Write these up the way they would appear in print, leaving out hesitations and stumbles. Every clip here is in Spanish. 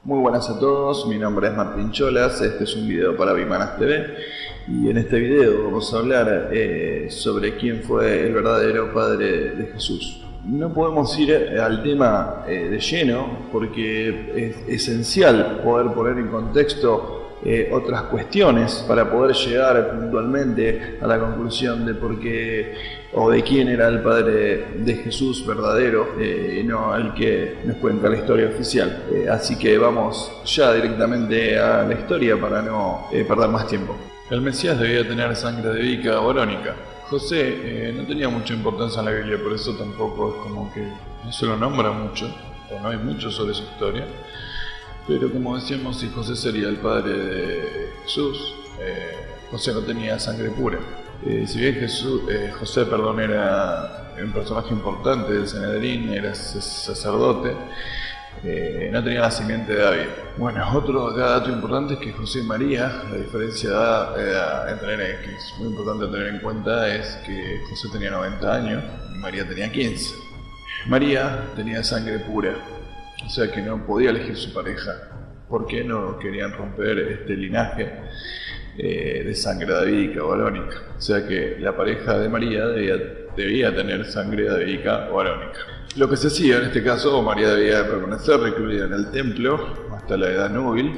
Muy buenas a todos, mi nombre es Martín Cholas, este es un video para Vimanas TV y en este video vamos a hablar sobre quién fue el verdadero padre de Jesús. No podemos ir al tema de lleno porque es esencial poder poner en contexto otras cuestiones para poder llegar puntualmente a la conclusión de por qué o de quién era el padre de Jesús verdadero y no el que nos cuenta la historia oficial. Así que vamos ya directamente a la historia para no perder más tiempo. El Mesías debía tener sangre de Vica o Arónica. José no tenía mucha importancia en la Biblia, por eso tampoco es como que no se lo nombra mucho, o no hay mucho sobre su historia. Pero como decíamos, si José sería el padre de Jesús, José no tenía sangre pura. Si bien José era un personaje importante del Sanedrín, era sacerdote, no tenía la simiente de David. Bueno, otro dato importante es que José y María, la diferencia de edad que es muy importante tener en cuenta, es que José tenía 90 años y María tenía 15. María tenía sangre pura, o sea que no podía elegir su pareja, porque no querían romper este linaje de sangre davídica o arónica. O sea que la pareja de María debía tener sangre davídica o arónica. Lo que se hacía en este caso, María debía permanecer recluida en el templo hasta la edad núbil,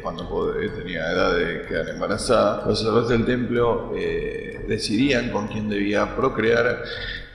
cuando tenía edad de quedar embarazada. Los sacerdotes del templo decidían con quién debía procrear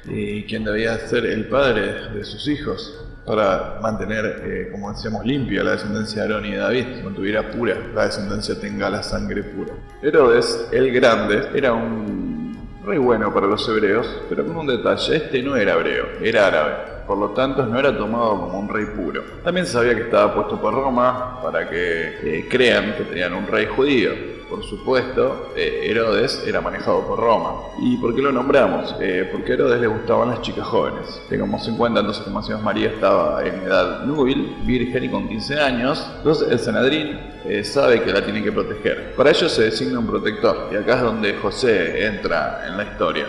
y quién debía ser el padre de sus hijos, para mantener, como decíamos, limpia la descendencia de Aarón y de David, que mantuviera pura la descendencia, tenga la sangre pura. Herodes el Grande era un rey bueno para los hebreos, pero con un detalle: este no era hebreo, era árabe, por lo tanto no era tomado como un rey puro. También se sabía que estaba puesto por Roma para que crean que tenían un rey judío. Por supuesto, Herodes era manejado por Roma. ¿Y por qué lo nombramos? Porque a Herodes le gustaban las chicas jóvenes. Tengamos en cuenta entonces que como decíamos, María estaba en edad núbil, virgen y con 15 años. Entonces el Sanedrín sabe que la tiene que proteger. Para ello se designa un protector, y acá es donde José entra en la historia.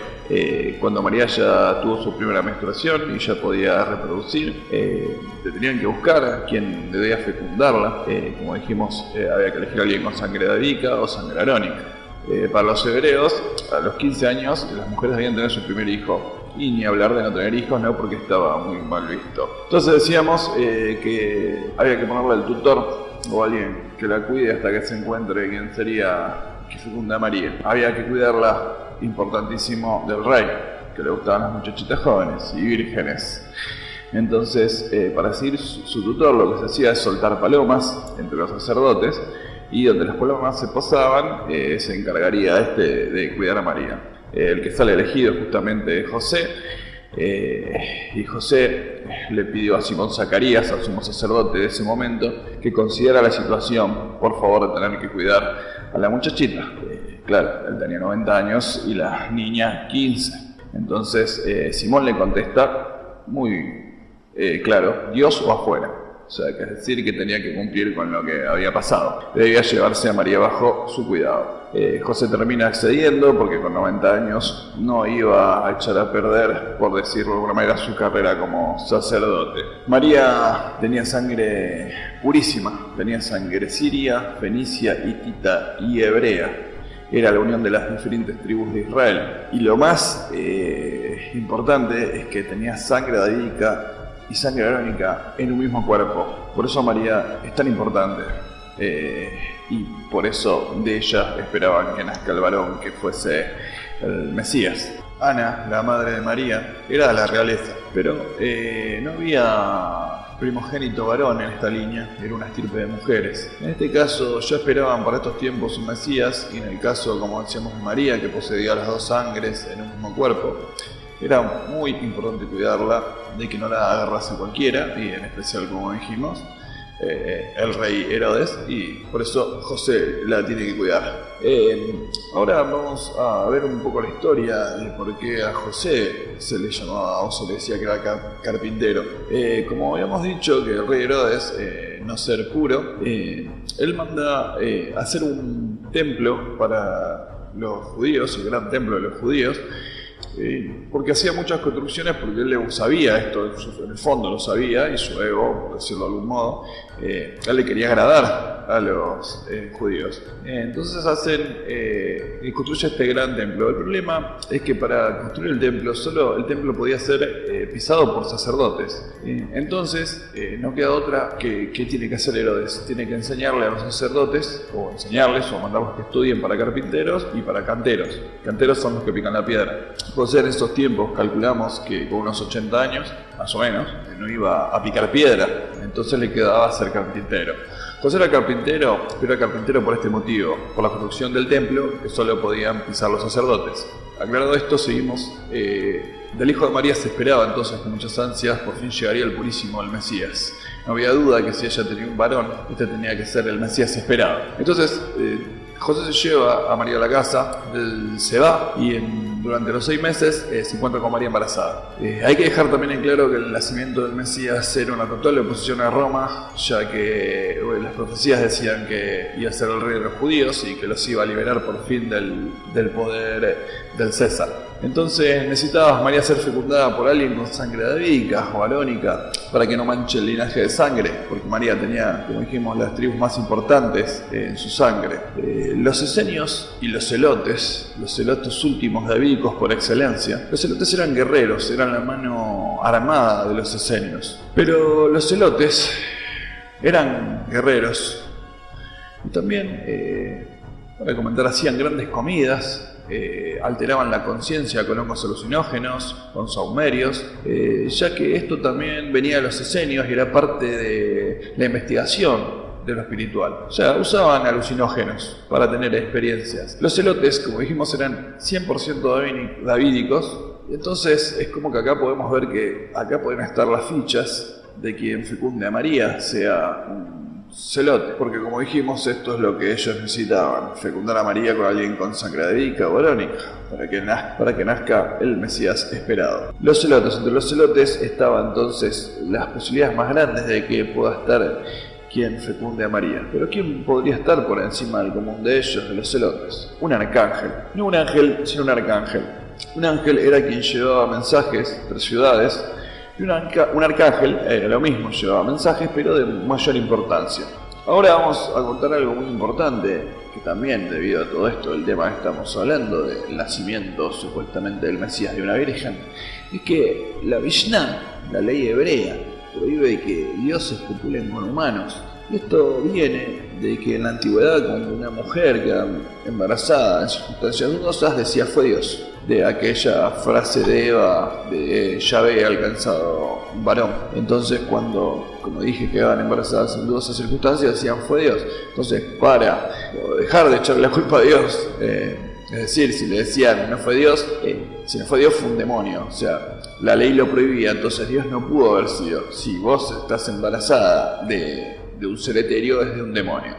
Cuando María ya tuvo su primera menstruación y ya podía reproducir, le tenían que buscar a quien debía fecundarla. Como dijimos, había que elegir a alguien con sangre davídica o sangre arónica. Para los hebreos, a los 15 años las mujeres debían tener su primer hijo, y ni hablar de no tener hijos, no, porque estaba muy mal visto. Entonces decíamos que había que ponerle al tutor o alguien que la cuide hasta que se encuentre quién sería que fecunda a María. Había que cuidarla, importantísimo, del rey, que le gustaban las muchachitas jóvenes y vírgenes. Entonces, para seguir su tutor, lo que se hacía es soltar palomas entre los sacerdotes, y donde las palomas se posaban, se encargaría de cuidar a María. El que sale elegido justamente es José, y José le pidió a Simón Zacarías, al sumo sacerdote de ese momento, que considerara la situación, por favor, de tener que cuidar a la muchachita. Claro, él tenía 90 años y la niña 15. Entonces Simón le contesta muy claro: Dios o afuera. O sea, que es decir, que tenía que cumplir con lo que había pasado. Debía llevarse a María bajo su cuidado. José termina accediendo porque con 90 años no iba a echar a perder, por decirlo de alguna manera, su carrera como sacerdote. María tenía sangre purísima, tenía sangre siria, fenicia, hitita y hebrea. Era la unión de las diferentes tribus de Israel. Y lo más importante es que tenía sangre davídica y sangre arónica en un mismo cuerpo. Por eso María es tan importante. Y por eso de ella esperaban que nazca el varón que fuese el Mesías. Ana, la madre de María, era de la realeza, pero no había primogénito varón en esta línea, era una estirpe de mujeres. En este caso ya esperaban para estos tiempos un Mesías, y en el caso, como decíamos, de María, que poseía las dos sangres en un mismo cuerpo, era muy importante cuidarla de que no la agarrase cualquiera, y en especial, como dijimos, el rey Herodes, y por eso José la tiene que cuidar. Ahora vamos a ver un poco la historia de por qué a José se le llamaba, o se le decía que era carpintero. Como habíamos dicho, que el rey Herodes, no ser puro, él manda hacer un templo para los judíos, el gran templo de los judíos, porque hacía muchas construcciones, porque él sabía esto, en el fondo lo sabía, y su ego, por decirlo de algún modo, él le quería agradar a los judíos. Entonces construye este gran templo. El problema es que para construir el templo, solo el templo podía ser pisado por sacerdotes. Entonces no queda otra que ¿qué tiene que hacer Herodes? Tiene que enseñarle a los sacerdotes, o mandarlos que estudien para carpinteros y para canteros. Canteros son los que pican la piedra. Pues en esos tiempos calculamos que con unos 80 años, más o menos, no iba a picar piedra, entonces le quedaba ser carpintero. José era carpintero, pero era carpintero por este motivo, por la construcción del templo, que solo podían pisar los sacerdotes. Aclarado esto, seguimos. Del hijo de María se esperaba entonces con muchas ansias, por fin llegaría el purísimo, el Mesías. No había duda que si ella tenía un varón, este tenía que ser el Mesías esperado. Entonces, José se lleva a María a la casa, él se va y durante los 6 meses se encuentra con María embarazada. Hay que dejar también en claro que el nacimiento del Mesías era una total oposición a Roma, ya que las profecías decían que iba a ser el rey de los judíos y que los iba a liberar por fin del poder del César. Entonces necesitaba María ser fecundada por alguien con sangre davídica o arónica para que no manche el linaje de sangre, porque María tenía, como dijimos, las tribus más importantes en su sangre. Los esenios y los celotes últimos davídicos por excelencia, los celotes eran guerreros, eran la mano armada de los esenios, pero los celotes eran guerreros y también, para comentar, hacían grandes comidas, alteraban la conciencia con hongos alucinógenos, con saumerios, ya que esto también venía de los esenios y era parte de la investigación de lo espiritual. O sea, usaban alucinógenos para tener experiencias. Los celotes, como dijimos, eran 100% davídicos, entonces es como que acá podemos ver que acá pueden estar las fichas de quien fecunde a María sea un celote, porque como dijimos, esto es lo que ellos necesitaban, fecundar a María con alguien con sangre davídica o arónica, para que nazca el Mesías esperado. Los celotes, entre los celotes estaba entonces las posibilidades más grandes de que pueda estar quien fecunde a María. Pero ¿quién podría estar por encima del común de ellos, de los celotes? Un arcángel. No un ángel, sino un arcángel. Un ángel era quien llevaba mensajes entre ciudades, y un arcángel era lo mismo, llevaba mensajes, pero de mayor importancia. Ahora vamos a contar algo muy importante, que también debido a todo esto, el tema que estamos hablando, del nacimiento supuestamente del Mesías de una virgen, es que la Mishnah, la ley hebrea, prohíbe que dioses copulen con humanos. Y esto viene de que en la antigüedad, cuando una mujer quedaba embarazada en circunstancias dudosas, decía fue Dios. De aquella frase de Eva, de ya había alcanzado un varón. Entonces cuando, como dije, quedaban embarazadas en dudosas circunstancias, decían fue Dios. Entonces, para dejar de echarle la culpa a Dios, es decir, si le decían no fue Dios, si no fue Dios fue un demonio. O sea, la ley lo prohibía, entonces Dios no pudo haber sido. Si vos estás embarazada de un ser etéreo, es de un demonio.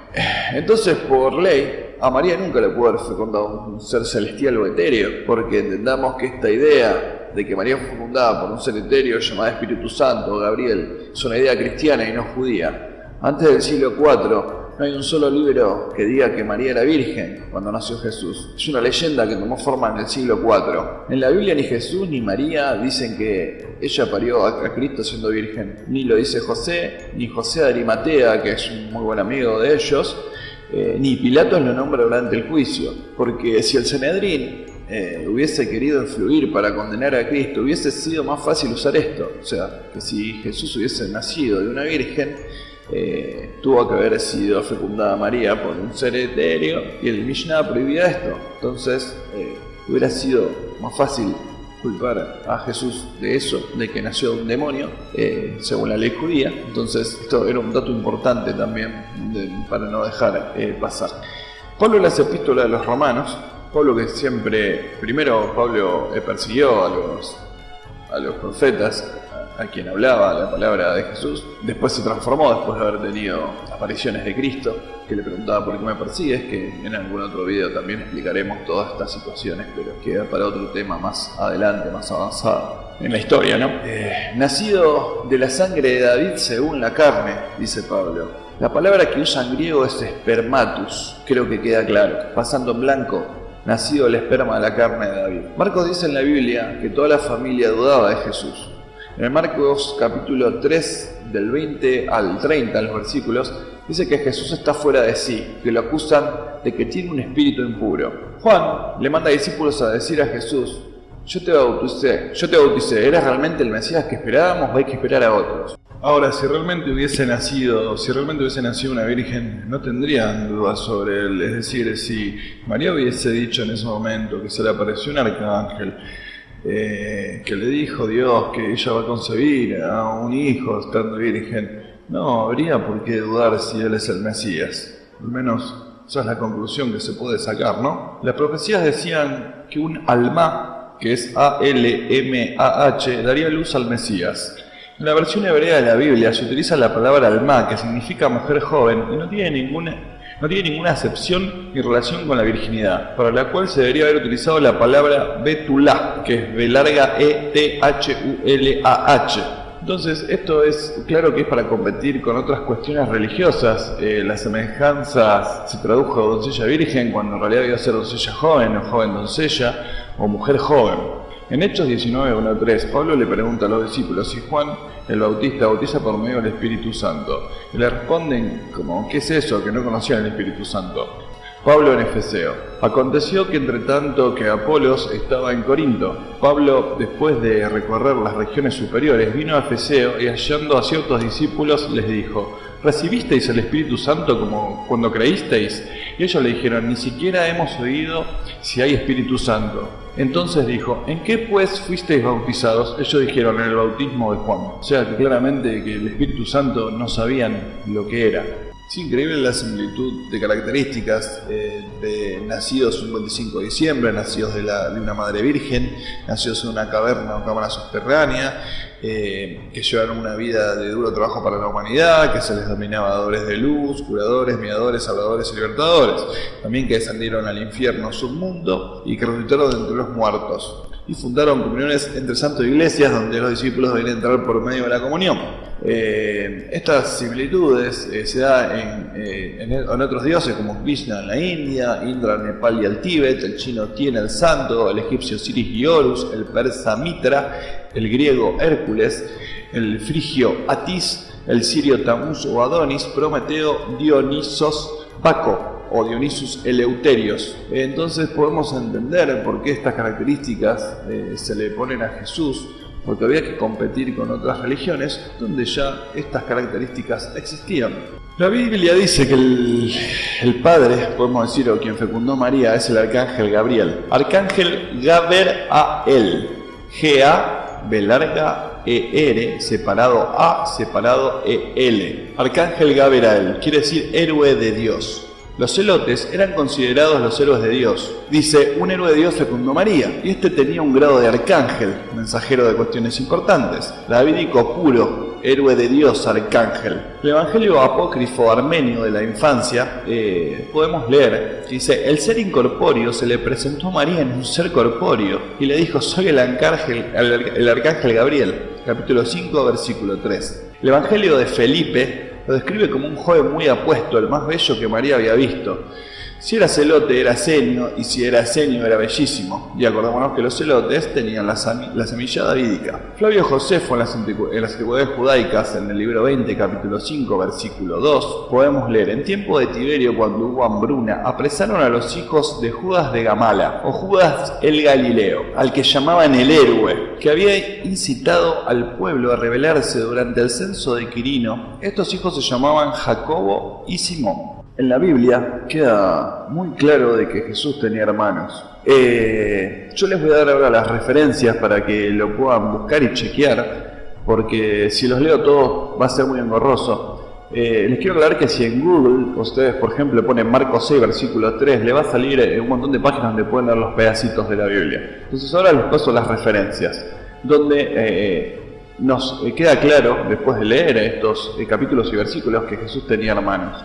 Entonces, por ley, a María nunca le pudo haber fecundado un ser celestial o etéreo, porque entendamos que esta idea de que María fue fecundada por un ser etéreo llamado Espíritu Santo o Gabriel es una idea cristiana y no judía. Antes del siglo IV no hay un solo libro que diga que María era virgen cuando nació Jesús. Es una leyenda que tomó forma en el siglo IV. En la Biblia ni Jesús ni María dicen que ella parió a Cristo siendo virgen. Ni lo dice José, ni José de Arimatea, que es un muy buen amigo de ellos, ni Pilatos lo nombra durante el juicio. Porque si el Sanedrín hubiese querido influir para condenar a Cristo, hubiese sido más fácil usar esto. O sea, que si Jesús hubiese nacido de una virgen, tuvo que haber sido fecundada María por un ser etéreo, y el Mishnah prohibía esto. Entonces hubiera sido más fácil culpar a Jesús de eso, de que nació de un demonio, según la ley judía. Entonces esto era un dato importante también para no dejar pasar. Pablo en las epístolas de los romanos, Pablo que siempre, primero Pablo persiguió a los profetas, a quien hablaba la palabra de Jesús, después se transformó después de haber tenido apariciones de Cristo, que le preguntaba por qué me persigues, que en algún otro video también explicaremos todas estas situaciones, pero queda para otro tema más adelante, más avanzado en la historia, ¿no? Nacido de la sangre de David según la carne, dice Pablo. La palabra que usa en griego es espermatus, creo que queda claro. Pasando en blanco, nacido del esperma de la carne de David. Marcos dice en la Biblia que toda la familia dudaba de Jesús. En Marcos capítulo 3, del 20 al 30, en los versículos, dice que Jesús está fuera de sí, que lo acusan de que tiene un espíritu impuro. Juan le manda a discípulos a decir a Jesús: yo te bauticé, ¿eres realmente el Mesías que esperábamos o hay que esperar a otros? Ahora, si realmente hubiese nacido una virgen, no tendrían dudas sobre él. Es decir, si María hubiese dicho en ese momento que se le apareció un arcángel, que le dijo Dios que ella va a concebir a un hijo estando virgen, no habría por qué dudar si él es el Mesías. Al menos esa es la conclusión que se puede sacar, ¿no? Las profecías decían que un alma, que es A-L-M-A-H, daría luz al Mesías. En la versión hebrea de la Biblia se utiliza la palabra alma, que significa mujer joven, y no tiene ninguna acepción ni relación con la virginidad, para la cual se debería haber utilizado la palabra betulá, que es B larga E-T-H-U-L-A-H. Entonces, esto es claro que es para competir con otras cuestiones religiosas. La semejanza se tradujo a doncella virgen, cuando en realidad iba a ser doncella joven, o joven doncella, o mujer joven. En Hechos 19:1-3, Pablo le pregunta a los discípulos si Juan el Bautista bautiza por medio del Espíritu Santo. Y le responden como: ¿qué es eso? Que no conocían el Espíritu Santo. Pablo en Efeseo: aconteció que entre tanto que Apolos estaba en Corinto, Pablo, después de recorrer las regiones superiores, vino a Efeseo y hallando a ciertos discípulos les dijo: ¿recibisteis el Espíritu Santo como cuando creísteis? Y ellos le dijeron: ni siquiera hemos oído si hay Espíritu Santo. Entonces dijo: ¿en qué pues fuisteis bautizados? Ellos dijeron: en el bautismo de Juan. O sea que claramente que el Espíritu Santo no sabían lo que era. Es increíble la similitud de características de nacidos un 25 de diciembre, nacidos de una madre virgen, nacidos en una caverna o cámara subterránea, que llevaron una vida de duro trabajo para la humanidad, que se les denominaba dadores de luz, curadores, mediadores, salvadores y libertadores. También que descendieron al infierno submundo y que resucitaron de entre los muertos. Y fundaron comuniones entre santos e iglesias donde los discípulos deben entrar por medio de la comunión. Estas similitudes se dan en otros dioses como Krishna en la India, Indra en Nepal y el Tíbet, el chino Tien el Santo, el egipcio Osiris y Horus, el persa Mitra, el griego Hércules, el frigio Atis, el sirio Tamuz o Adonis, Prometeo, Dionisos, Baco o Dionisus Eleuterios. Entonces podemos entender por qué estas características se le ponen a Jesús, porque había que competir con otras religiones donde ya estas características existían. La Biblia dice que el padre, podemos decir, o quien fecundó a María, es el arcángel Gabriel. Arcángel Gaber-a-el, G-A, B larga, E-R, separado A, separado E-L. Arcángel Gaber-a-el, quiere decir héroe de Dios. Los celotes eran considerados los héroes de Dios. Dice: un héroe de Dios fecundó a María, y este tenía un grado de arcángel, mensajero de cuestiones importantes. Davídico puro, héroe de Dios, arcángel. El evangelio apócrifo armenio de la infancia, podemos leer, dice: el ser incorpóreo se le presentó a María en un ser corpóreo, y le dijo: soy el arcángel Gabriel. Capítulo 5, versículo 3. El evangelio de Felipe lo describe como un joven muy apuesto, el más bello que María había visto. Si era celote era senio, y si era senio era bellísimo. Y acordémonos que los celotes tenían la semilla davídica. Flavio Josefo en las antigüedades judaicas, en el libro 20, capítulo 5, versículo 2, podemos leer: en tiempo de Tiberio, cuando hubo hambruna, apresaron a los hijos de Judas de Gamala, o Judas el Galileo, al que llamaban el héroe, que había incitado al pueblo a rebelarse durante el censo de Quirino. Estos hijos se llamaban Jacobo y Simón. En la Biblia queda muy claro de que Jesús tenía hermanos. Yo les voy a dar ahora las referencias para que lo puedan buscar y chequear, porque si los leo todos va a ser muy engorroso. Les quiero aclarar que si en Google ustedes, por ejemplo, ponen Marcos 6, versículo 3, le va a salir un montón de páginas donde pueden leer los pedacitos de la Biblia. Entonces ahora les paso las referencias, donde nos queda claro, después de leer estos capítulos y versículos, que Jesús tenía hermanos.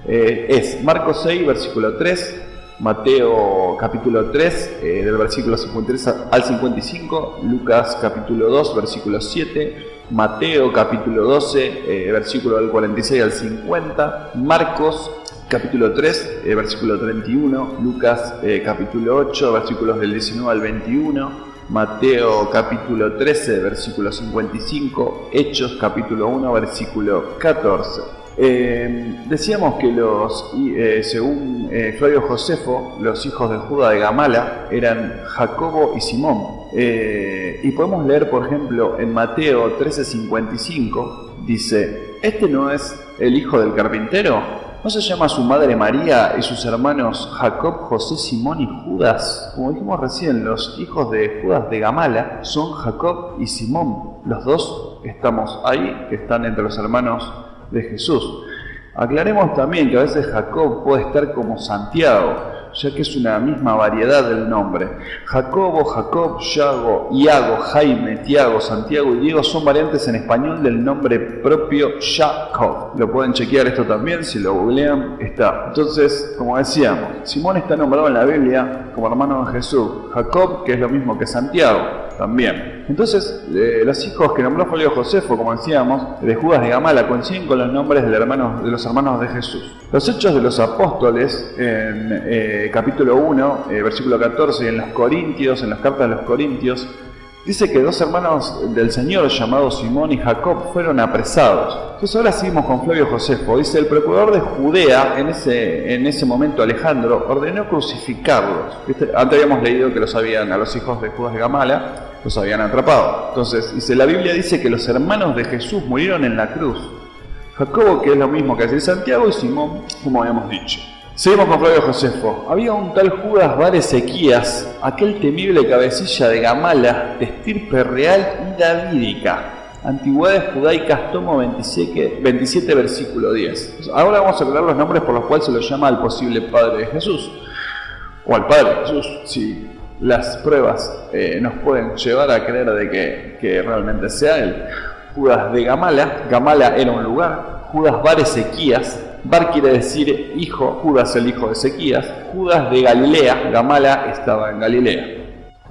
Es Marcos 6, versículo 3, Mateo capítulo 3, del versículo 53 al 55, Lucas capítulo 2, versículo 7, Mateo capítulo 12, versículo del 46 al 50, Marcos capítulo 3, versículo 31, Lucas capítulo 8, versículos del 19 al 21, Mateo capítulo 13, versículo 55, Hechos capítulo 1, versículo 14. Decíamos que según Flavio Josefo, los hijos de Judas de Gamala eran Jacobo y Simón. Y podemos leer, por ejemplo, en Mateo 13:55, dice: ¿este no es el hijo del carpintero? ¿No se llama su madre María y sus hermanos Jacob, José, Simón y Judas? Como dijimos recién, los hijos de Judas de Gamala son Jacob y Simón. Los dos estamos ahí, que están entre los hermanos de Jesús. Aclaremos también que a veces Jacob puede estar como Santiago, ya que es una misma variedad del nombre. Jacobo, Jacob, Yago, Iago, Jaime, Tiago, Santiago y Diego son variantes en español del nombre propio Jacob. Lo pueden chequear esto también, si lo googlean, está. Entonces, como decíamos, Simón está nombrado en la Biblia como hermano de Jesús. Jacob, que es lo mismo que Santiago, también. Entonces, los hijos que nombró Flavio Josefo, como decíamos, de Judas de Gamala, coinciden con los nombres de los hermanos de Jesús. Los Hechos de los Apóstoles, en capítulo 1, versículo 14, y en las cartas de los Corintios, dice que dos hermanos del Señor, llamados Simón y Jacob, fueron apresados. Entonces ahora seguimos con Flavio Josefo. Dice: el procurador de Judea, en ese momento Alejandro, ordenó crucificarlos. Antes habíamos leído que a los hijos de Judas de Gamala los habían atrapado. Entonces, la Biblia dice que los hermanos de Jesús murieron en la cruz. Jacobo, que es lo mismo que decir Santiago, y Simón, como habíamos dicho. Seguimos con Flavio Josefo. Había un tal Judas Bar Ezequías, aquel temible cabecilla de Gamala, de estirpe real y davídica. Antigüedades Judaicas, tomo 27, versículo 10. Ahora vamos a hablar los nombres por los cuales se lo llama al posible padre de Jesús, o al padre de Jesús, si las pruebas nos pueden llevar a creer de que realmente sea él. Judas de Gamala. Gamala era un lugar. Judas Bar Ezequías. Bar quiere decir hijo. Judas el hijo de Ezequías. Judas de Galilea. Gamala estaba en Galilea.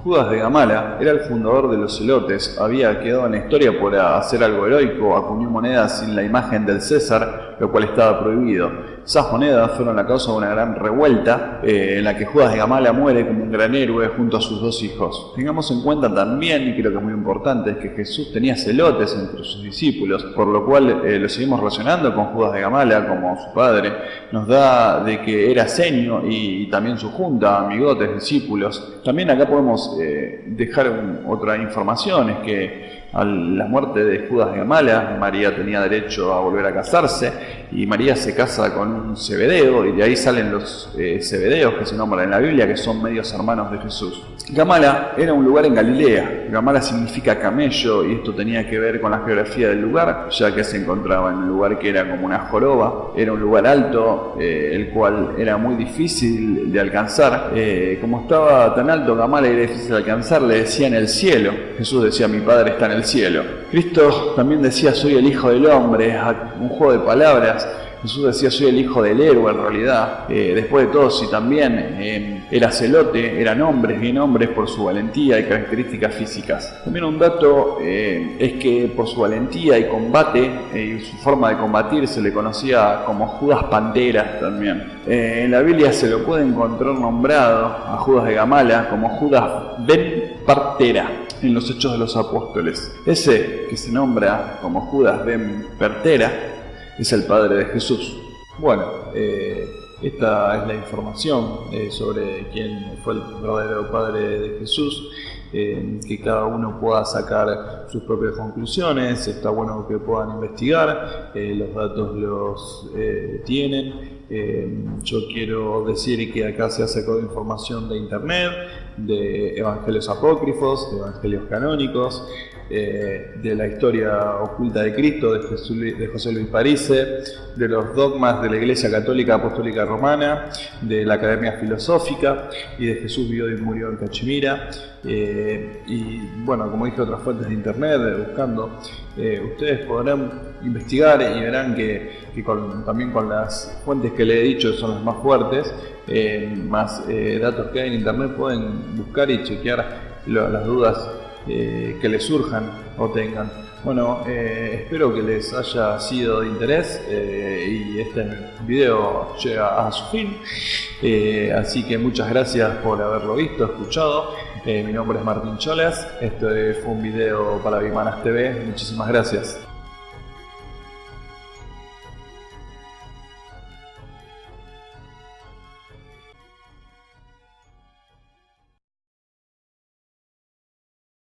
Judas de Gamala era el fundador de los celotes. Había quedado en la historia por hacer algo heroico. Acuñó monedas sin la imagen del César, lo cual estaba prohibido. Esas monedas fueron la causa de una gran revuelta en la que Judas de Gamala muere como un gran héroe junto a sus dos hijos. Tengamos en cuenta también, y creo que es muy importante, es que Jesús tenía celotes entre sus discípulos, por lo cual lo seguimos relacionando con Judas de Gamala como su padre. Nos da de que era senio y también su junta, amigotes, discípulos. También acá podemos dejar otra información, es que a la muerte de Judas de Gamala, María tenía derecho a volver a casarse, y María se casa con un zebedeo, y de ahí salen los zebedeos que se nombran en la Biblia, que son medios hermanos de Jesús. Gamala era un lugar en Galilea. Gamala significa camello, y esto tenía que ver con la geografía del lugar, ya que se encontraba en un lugar que era como una joroba. Era un lugar alto, el cual era muy difícil de alcanzar. Como estaba tan alto, Gamala era difícil de alcanzar, le decían el cielo. Jesús decía: mi Padre está en el cielo. Cristo también decía: soy el Hijo del Hombre, un juego de palabras. Jesús decía: soy el hijo del héroe, en realidad. Después de todo, si también era celote, eran hombres, bien hombres, por su valentía y características físicas. También un dato es que por su valentía y combate y su forma de combatir se le conocía como Judas Pantera también. En la Biblia se lo puede encontrar nombrado a Judas de Gamala como Judas Ben Partera en los Hechos de los Apóstoles. Ese que se nombra como Judas Ben Partera es el padre de Jesús. Bueno, esta es la información sobre quién fue el verdadero padre de Jesús, que cada uno pueda sacar sus propias conclusiones. Está bueno que puedan investigar, los datos los tienen. Yo quiero decir que acá se ha sacado información de internet, de evangelios apócrifos, de evangelios canónicos, de la historia oculta de Cristo, de José Luis Parise, de los dogmas de la Iglesia Católica Apostólica Romana, de la Academia Filosófica, y de Jesús vivió y murió en Cachemira. Y bueno, como dije, otras fuentes de internet, buscando, ustedes podrán investigar y verán que también con las fuentes que le he dicho son las más fuertes, más datos que hay en internet, pueden buscar y chequear las dudas que les surjan o tengan. Bueno, espero que les haya sido de interés y este video llega a su fin. Así que muchas gracias por haberlo visto, escuchado. Mi nombre es Martín Cholas. Este fue un video para Bimanas TV. Muchísimas gracias.